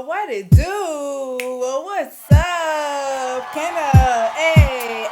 What it do? Well, what's up? Kenna, hey.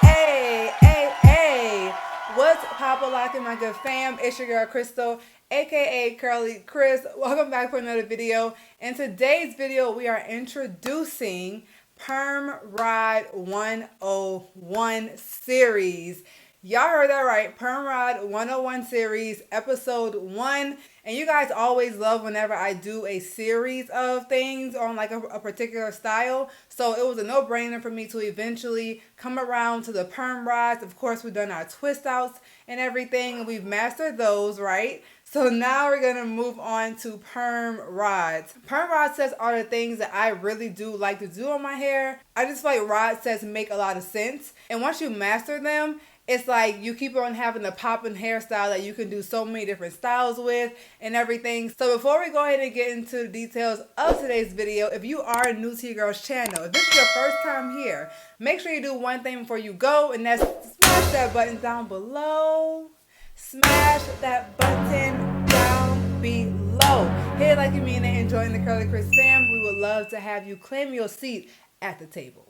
What's locking my good fam? It's your girl Crystal, aka CurlieCrys. Welcome back for another video. In today's video, we are introducing Perm Rod 101 series. Y'all heard that right. Perm Rod 101 series, episode 1. And you guys always love whenever I do a series of things on like a particular style. So it was a no-brainer for me to eventually come around to the perm rods. Of course, we've done our twist outs and everything, and we've mastered those, right? So now we're going to move on to perm rods. Perm rod sets are the things that I really do like to do on my hair. I just feel like rod sets make a lot of sense. And once you master them, it's like you keep on having a popping hairstyle that you can do so many different styles with and everything. So before we go ahead and get into the details of today's video, if you are new to your girl's channel, if this is your first time here, make sure you do one thing before you go, and that's smash that button down below. Smash that button down below. Hit it like you mean it. Enjoying the CurlieCrys fam. We would love to have you claim your seat at the table.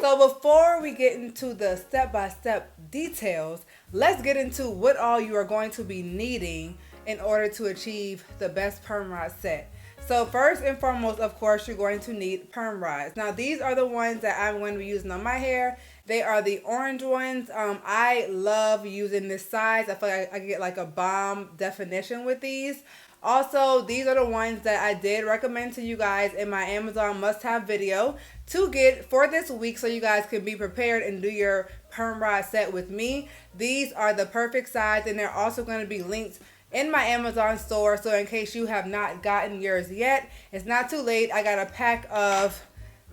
So before we get into the step-by-step details, let's get into what all you are going to be needing in order to achieve the best perm rod set. So first and foremost, of course, you're going to need perm rods. Now these are the ones that I'm going to be using on my hair. They are the orange ones. I love using this size. I feel like I get like a bomb definition with these. Also, these are the ones that I did recommend to you guys in my Amazon must-have video to get for this week so you guys can be prepared and do your perm rod set with me. These are the perfect size, and they're also going to be linked in my Amazon store. So in case you have not gotten yours yet, it's not too late. I got a pack of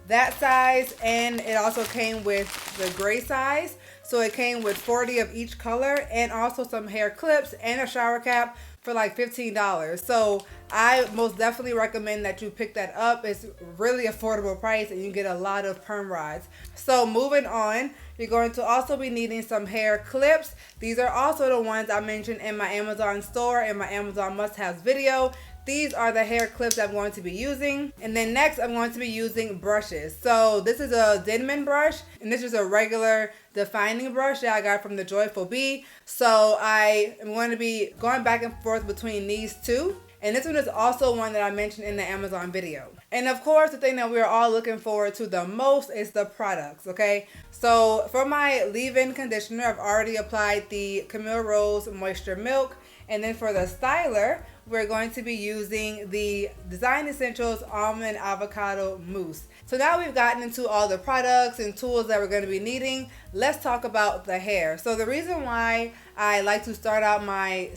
that size, and it also came with the gray size. So it came with 40 of each color and also some hair clips and a shower cap for like $15. So I most definitely recommend that you pick that up. It's really affordable price and you get a lot of perm rods. So moving on, you're going to also be needing some hair clips. These are also the ones I mentioned in my Amazon store and my Amazon must-haves video. These are the hair clips I'm going to be using. And then next, I'm going to be using brushes. So this is a Denman brush, and this is a regular defining brush that I got from the Joyful Bee. So I am going to be going back and forth between these two. And this one is also one that I mentioned in the Amazon video. And of course, the thing that we're all looking forward to the most is the products, okay? So for my leave-in conditioner, I've already applied the Camille Rose Moisture Milk. And then for the styler, we're going to be using the Design Essentials Almond Avocado Mousse. So now we've gotten into all the products and tools that we're going to be needing. Let's talk about the hair. So the reason why I like to start out my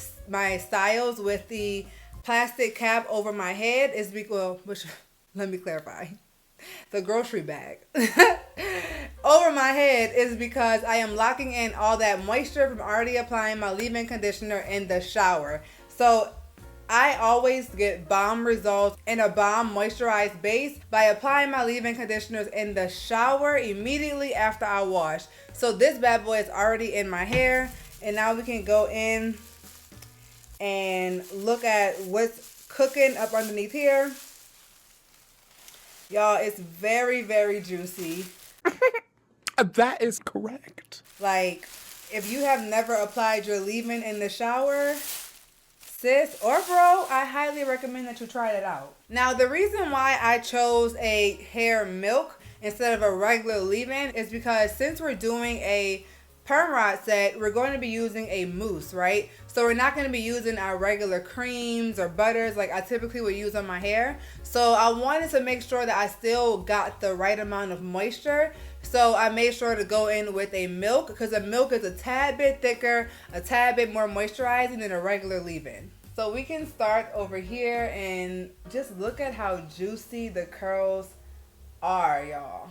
styles with the plastic cap over my head is because, let me clarify, the grocery bag over my head is because I am locking in all that moisture from already applying my leave-in conditioner in the shower. So I always get bomb results in a bomb moisturized base by applying my leave-in conditioners in the shower immediately after I wash. So this bad boy is already in my hair, and now we can go in and look at what's cooking up underneath here. Y'all, it's very, very juicy. That is correct. Like, if you have never applied your leave-in in the shower, sis or bro, I highly recommend that you try it out. Now, the reason why I chose a hair milk instead of a regular leave-in is because since we're doing a perm rod set, we're going to be using a mousse, right? So we're not going to be using our regular creams or butters like I typically would use on my hair. So I wanted to make sure that I still got the right amount of moisture. So I made sure to go in with a milk because a milk is a tad bit thicker, a tad bit more moisturizing than a regular leave-in. So we can start over here and just look at how juicy the curls are, y'all.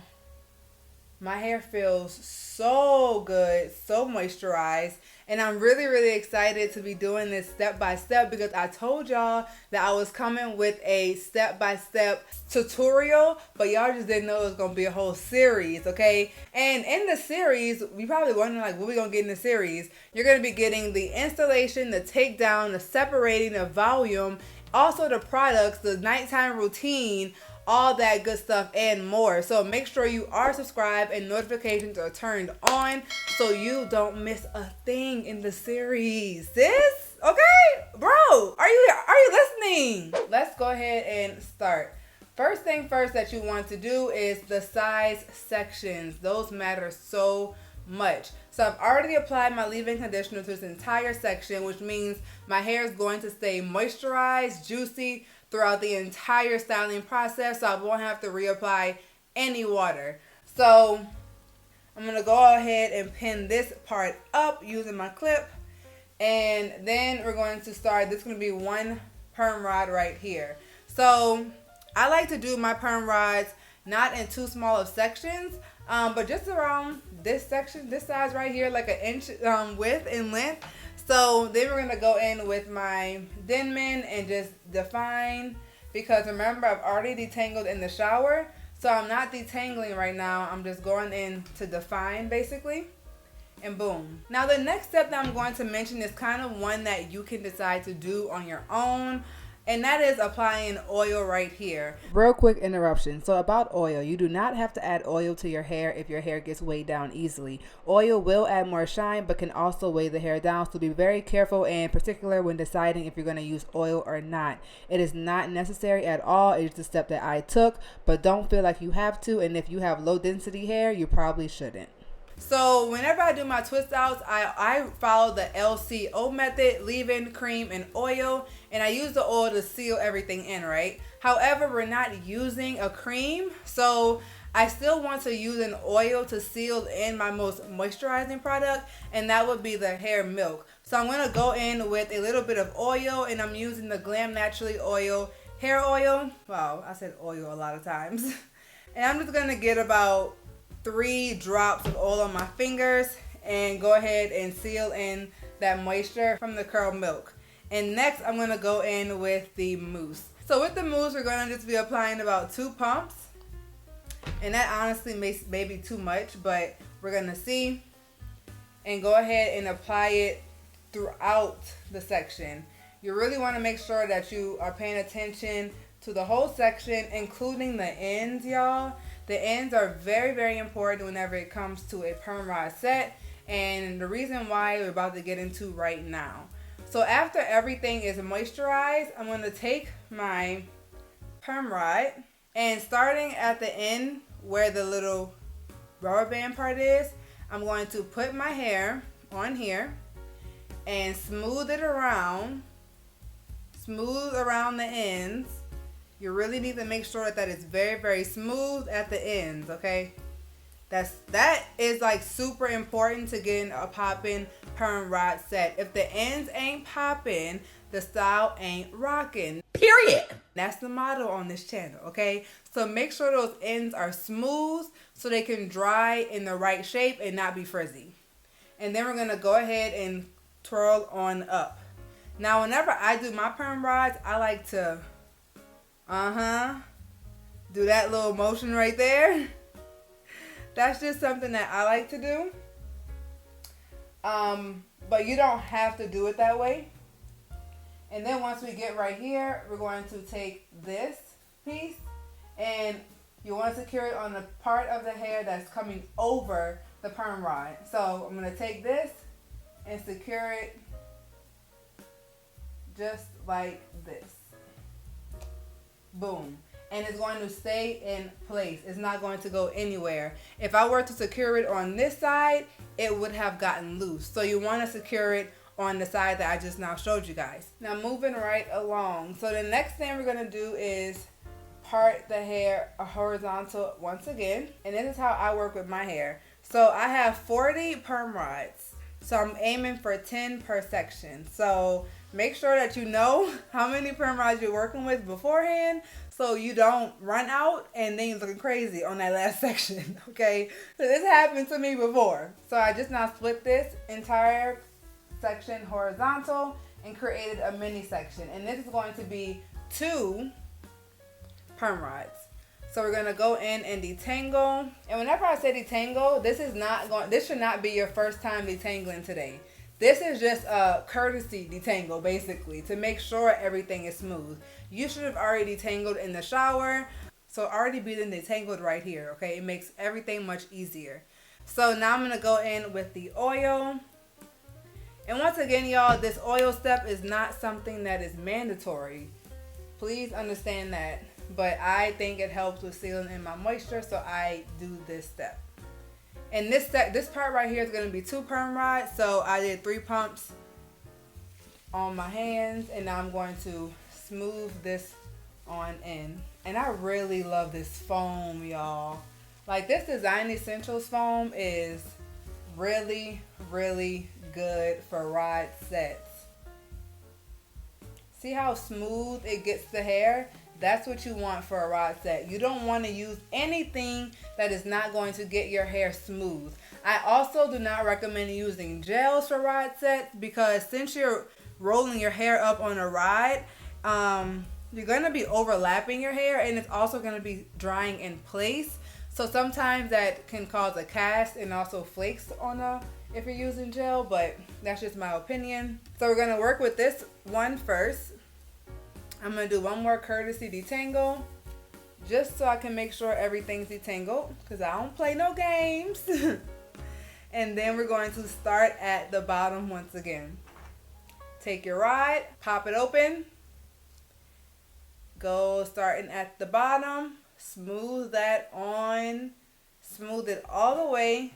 My hair feels so good, so moisturized, and I'm really, really excited to be doing this step by step because I told y'all that I was coming with a step-by-step tutorial, but y'all just didn't know it was gonna be a whole series, okay? And in the series, you probably wondering like, what we gonna get in the series? You're gonna be getting the installation, the takedown, the separating, the volume, also the products, the nighttime routine, all that good stuff and more. So make sure you are subscribed and notifications are turned on so you don't miss a thing in the series, sis. Okay, bro, are you listening? Let's go ahead and start. First thing first that you want to do is the size sections. Those matter so much. So I've already applied my leave-in conditioner to this entire section, which means my hair is going to stay moisturized, juicy throughout the entire styling process, so I won't have to reapply any water. So I'm gonna go ahead and pin this part up using my clip, and then we're going to start. This is going to be one perm rod right here. So I like to do my perm rods not in too small of sections, but just around this section, this size right here, like an inch width and length. So then we're going to go in with my Denman and just define, because remember, I've already detangled in the shower, so I'm not detangling right now. I'm just going in to define basically. And boom. Now the next step that I'm going to mention is kind of one that you can decide to do on your own, and that is applying oil right here. Real quick interruption. So about oil, you do not have to add oil to your hair if your hair gets weighed down easily. Oil will add more shine but can also weigh the hair down, so be very careful and particular when deciding if you're going to use oil or not. It is not necessary at all. It's the step that I took, but don't feel like you have to, and if you have low density hair, you probably shouldn't. So whenever I do my twist outs, I follow the LCO method, leave-in, cream, and oil. And I use the oil to seal everything in, right? However, we're not using a cream, so I still want to use an oil to seal in my most moisturizing product, and that would be the hair milk. So I'm going to go in with a little bit of oil, and I'm using the Glam Naturally Oil hair oil. Wow, I said oil a lot of times. And I'm just going to get about 3 drops of oil on my fingers and go ahead and seal in that moisture from the curl milk. And next I'm going to go in with the mousse. So with the mousse, we're going to just be applying about 2 pumps. And that honestly may be too much, but we're going to see. And go ahead and apply it throughout the section. You really want to make sure that you are paying attention to the whole section, including the ends, y'all. The ends are very, very important whenever it comes to a perm rod set, and the reason why we're about to get into right now. So after everything is moisturized, I'm going to take my perm rod, and starting at the end where the little rubber band part is, I'm going to put my hair on here and smooth around the ends. You really need to make sure that it's very, very smooth at the ends, okay? That is like super important to getting a poppin' perm rod set. If the ends ain't poppin', the style ain't rockin'. Period. That's the motto on this channel, okay? So make sure those ends are smooth so they can dry in the right shape and not be frizzy. And then we're gonna go ahead and twirl on up. Now, whenever I do my perm rods, I like to do that little motion right there. That's just something that I like to do. But you don't have to do it that way. And then once we get right here, we're going to take this piece and you want to secure it on the part of the hair that's coming over the perm rod. So I'm going to take this and secure it just like this. Boom. And it's going to stay in place. It's not going to go anywhere. If I were to secure it on this side, it would have gotten loose. So you want to secure it on the side that I just now showed you guys. Now moving right along. So the next thing we're going to do is part the hair horizontal once again. And this is how I work with my hair. So I have 40 perm rods. So I'm aiming for 10 per section. So make sure that you know how many perm rods you're working with beforehand so you don't run out and then you're looking crazy on that last section, okay? So this happened to me before. So I just now split this entire section horizontal and created a mini section. And this is going to be 2 perm rods. So we're going to go in and detangle. And whenever I say detangle, this should not be your first time detangling today. This is just a courtesy detangle, basically, to make sure everything is smooth. You should have already detangled in the shower. So already being detangled right here, okay? It makes everything much easier. So now I'm going to go in with the oil. And once again, y'all, this oil step is not something that is mandatory. Please understand that. But I think it helps with sealing in my moisture, so I do this step. And this part right here is going to be 2 perm rods. So I did 3 pumps on my hands, and now I'm going to smooth this on in. And I really love this foam, y'all. Like, this Design Essentials foam is really, really good for rod sets. See how smooth it gets the hair? That's what you want for a rod set. You don't want to use anything that is not going to get your hair smooth. I also do not recommend using gels for rod sets, because since you're rolling your hair up on a rod, you're going to be overlapping your hair, and it's also going to be drying in place. So sometimes that can cause a cast and also flakes on if you're using gel, but that's just my opinion. So we're going to work with this one first. I'm going to do one more courtesy detangle, just so I can make sure everything's detangled, because I don't play no games. And then we're going to start at the bottom once again. Take your rod, pop it open, go starting at the bottom, smooth that on, smooth it all the way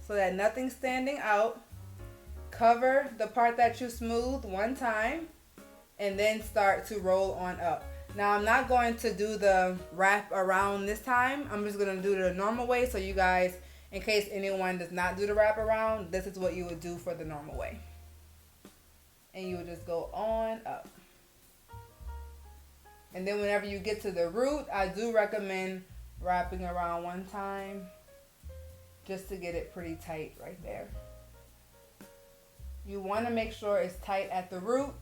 so that nothing's standing out. Cover the part that you smoothed one time, and then start to roll on up. Now I'm not going to do the wrap around this time. I'm just going to do it the normal way, so you guys, in case anyone does not do the wrap around, this is what you would do for the normal way. And you would just go on up. And then whenever you get to the root, I do recommend wrapping around one time, just to get it pretty tight right there. You want to make sure it's tight at the root.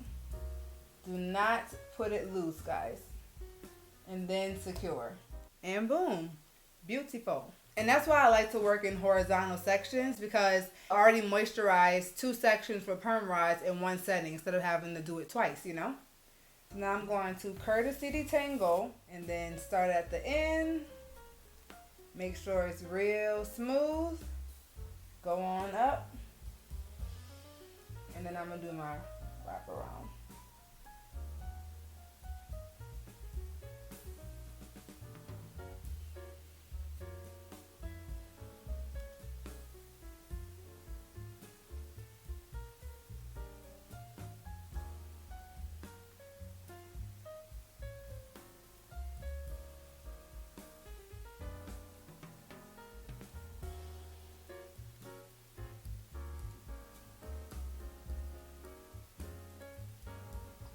Do not put it loose, guys. And then secure. And boom. Beautiful. And that's why I like to work in horizontal sections, because I already moisturized 2 sections for perm rods in one setting instead of having to do it twice, you know? Now I'm going to courtesy detangle and then start at the end. Make sure it's real smooth. Go on up. And then I'm going to do my wrap around.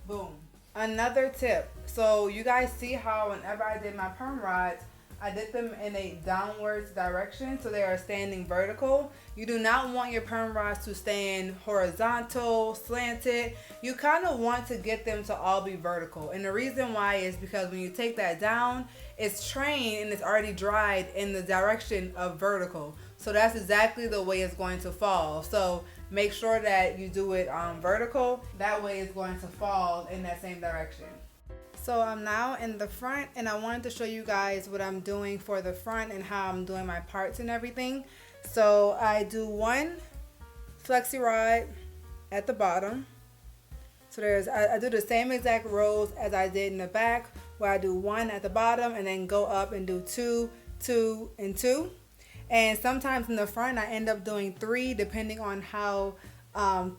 Boom. Another tip. So you guys see how whenever I did my perm rods, I did them in a downwards direction, so they are standing vertical. You do not want your perm rods to stand horizontal, slanted. You kind of want to get them to all be vertical. And the reason why is because when you take that down, it's trained and it's already dried in the direction of vertical. So that's exactly the way it's going to fall. So make sure that you do it vertical. That way it's going to fall in that same direction. So I'm now in the front, and I wanted to show you guys what I'm doing for the front and how I'm doing my parts and everything. So I do one flexi rod at the bottom. So I do the same exact rows as I did in the back, where I do one at the bottom and then go up and do 2, 2, and 2. And sometimes in the front I end up doing 3, depending on how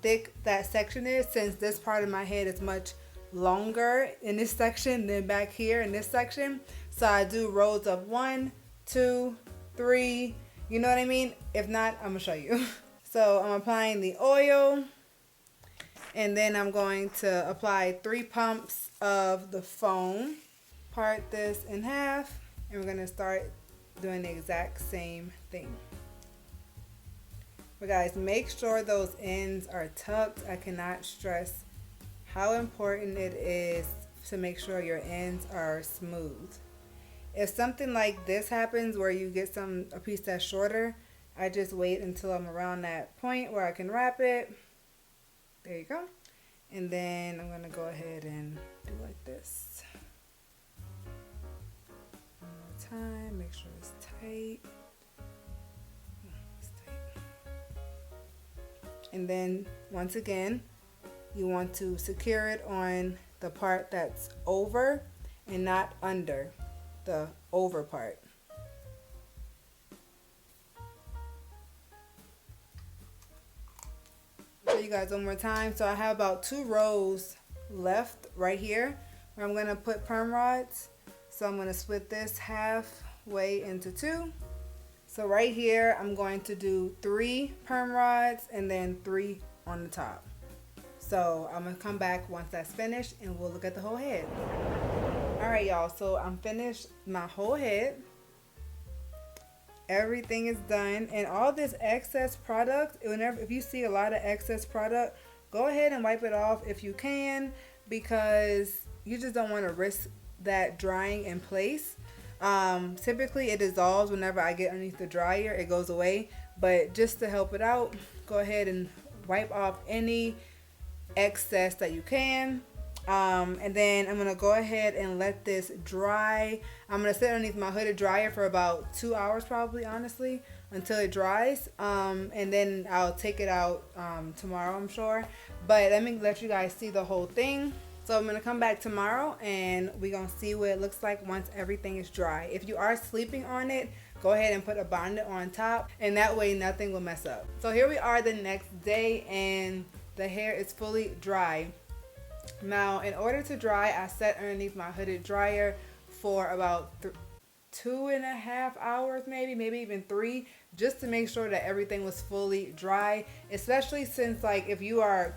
thick that section is, since this part of my head is much longer in this section than back here in this section. So I do rows of 1, 2, 3, you know what I mean? If not, I'm gonna show you. So I'm applying the oil, and then I'm going to apply 3 pumps of the foam. Part this in half, and we're gonna start doing the exact same thing. But guys, make sure those ends are tucked. I cannot stress how important it is to make sure your ends are smooth. If something like this happens where you get a piece that's shorter, I just wait until I'm around that point where I can wrap it. There you go. And then I'm gonna go ahead and do like this. time. Make sure it's tight. It's tight. And then once again, you want to secure it on the part that's over and not under the over part. Show you guys one more time. So I have about 2 rows left right here where I'm going to put perm rods. So I'm going to split this halfway into 2. So right here I'm going to do 3 perm rods and then 3 on the top. So I'm going to come back once that's finished and we'll look at the whole head. Alright y'all, so I'm finished my whole head. Everything is done, and all this excess product, if you see a lot of excess product, go ahead and wipe it off if you can, because you just don't want to risk that drying in place. Typically it dissolves whenever I get underneath the dryer, it goes away, but just to help it out, go ahead and wipe off any excess that you can. And then I'm going to go ahead and let this dry. I'm going to sit underneath my hooded dryer for about 2 hours probably, honestly, until it dries. And then I'll take it out tomorrow, I'm sure. But let me let you guys see the whole thing. So I'm going to come back tomorrow and we're going to see what it looks like once everything is dry. If you are sleeping on it, go ahead and put a bonnet on top, and that way nothing will mess up. So here we are the next day and the hair is fully dry. Now, in order to dry, I sat underneath my hooded dryer for about 2.5 hours, maybe even 3, just to make sure that everything was fully dry. Especially since, like, if you are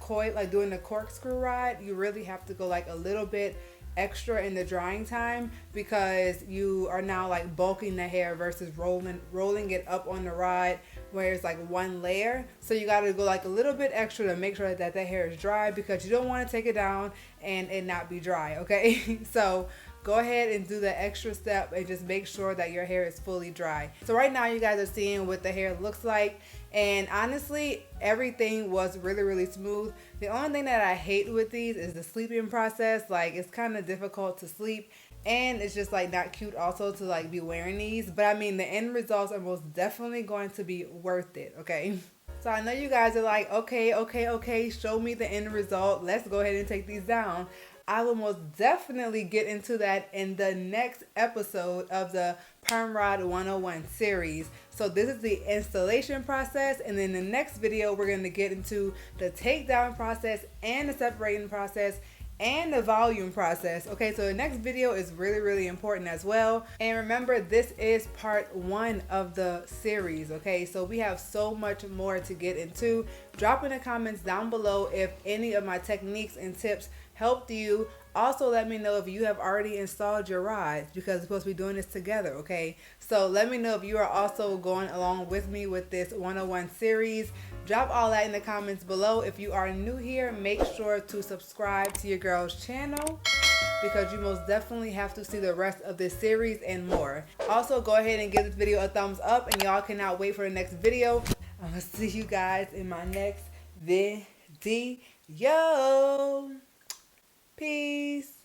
doing the corkscrew rod, you really have to go like a little bit extra in the drying time, because you are now like bulking the hair versus rolling it up on the rod where it's like one layer. So you got to go like a little bit extra to make sure that the hair is dry, because you don't want to take it down and it not be dry, okay? So go ahead and do the extra step and just make sure that your hair is fully dry. So right now you guys are seeing what the hair looks like, and honestly everything was really smooth. The only thing that I hate with these is the sleeping process. Like, it's kind of difficult to sleep, and it's just like not cute also to like be wearing these, but I mean the end results are most definitely going to be worth it, okay? So I know you guys are like, okay, show me the end result, let's go ahead and take these down. I will most definitely get into that in the next episode of the Perm Rod 101 series. So this is the installation process, and then the next video we're going to get into the takedown process and the separating process and the volume process. Okay, so the next video is really important as well. And remember, this is part 1 of the series. Okay, so we have so much more to get into. Drop in the comments down below if any of my techniques and tips helped you. Also, let me know if you have already installed your rods, because we're supposed to be doing this together, okay? So let me know if you are also going along with me with this 101 series. Drop all that in the comments below. If you are new here, make sure to subscribe to your girl's channel, because you most definitely have to see the rest of this series and more. Also, go ahead and give this video a thumbs up, and y'all cannot wait for the next video. I'm gonna see you guys in my next video. Peace.